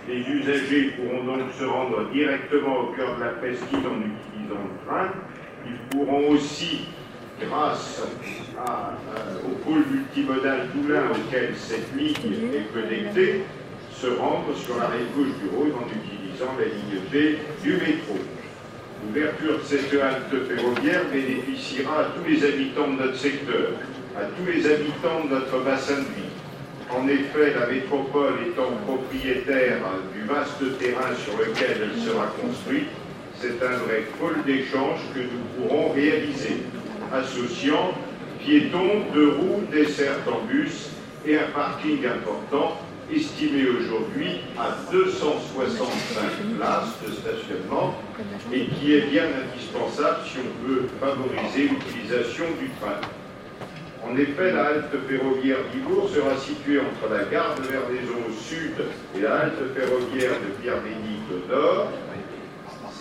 Les usagers pourront donc se rendre directement au cœur de la presqu'île en utilisant le train. Ils pourront aussi, grâce au pôle multimodal d'Oulin auquel cette ligne est connectée, se rendre sur la rive gauche du Rhône en utilisant la ligne B du métro. L'ouverture de cette halte ferroviaire bénéficiera à tous les habitants de notre secteur, à tous les habitants de notre bassin de vie. En effet, la métropole étant propriétaire du vaste terrain sur lequel elle sera construite, c'est un vrai pôle d'échange que nous pourrons réaliser, associant piétons, deux roues, dessertes en bus et un parking important, estimé aujourd'hui à 265 places de stationnement et qui est bien indispensable si on veut favoriser l'utilisation du train. En effet, la halte ferroviaire d'Ibourg sera située entre la gare de Vernaison au sud et la halte ferroviaire de Pierre-Bénite au nord.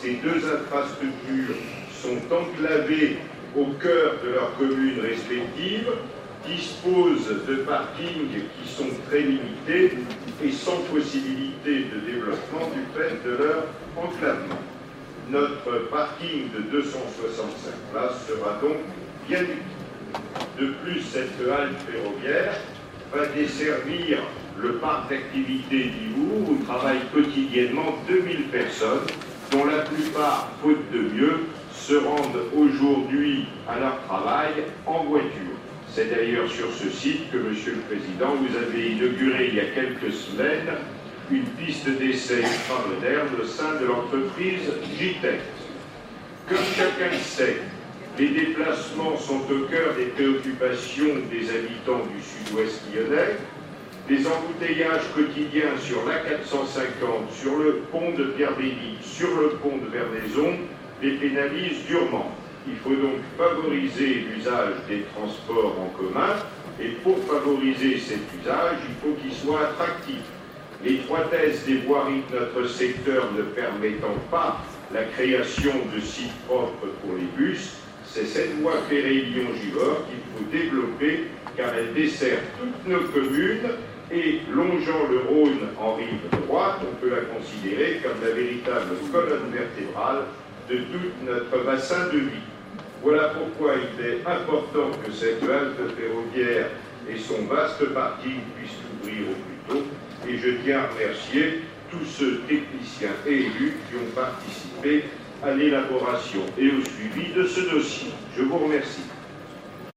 Ces deux infrastructures sont enclavées au cœur de leurs communes respectives, disposent de parkings qui sont très limités et sans possibilité de développement du fait de leur enclavement. Notre parking de 265 places sera donc bien utile. De plus, cette halte ferroviaire va desservir le parc d'activités d'Ibourg où travaillent quotidiennement 2000 personnes, dont la plupart, faute de mieux, se rendent aujourd'hui à leur travail en voiture. C'est d'ailleurs sur ce site que, Monsieur le Président, vous avez inauguré il y a quelques semaines une piste d'essai ultramoderne au sein de l'entreprise JTEX. Comme chacun le sait, les déplacements sont au cœur des préoccupations des habitants du sud-ouest lyonnais. Les embouteillages quotidiens sur l'A450, sur le pont de Pierre-Bénite, sur le pont de Vernaison, les pénalisent durement. Il faut donc favoriser l'usage des transports en commun, et pour favoriser cet usage, il faut qu'il soit attractif. L'étroitesse des voiries de notre secteur ne permettant pas la création de sites propres pour les bus, c'est cette voie ferrée Lyon-Givors qu'il faut développer car elle dessert toutes nos communes et longeant le Rhône en rive droite, on peut la considérer comme la véritable colonne vertébrale de tout notre bassin de vie. Voilà pourquoi il est important que cette halte ferroviaire et son vaste parking puissent ouvrir au plus tôt et je tiens à remercier tous ceux techniciens et élus qui ont participé à l'élaboration et au suivi de ce dossier. Je vous remercie.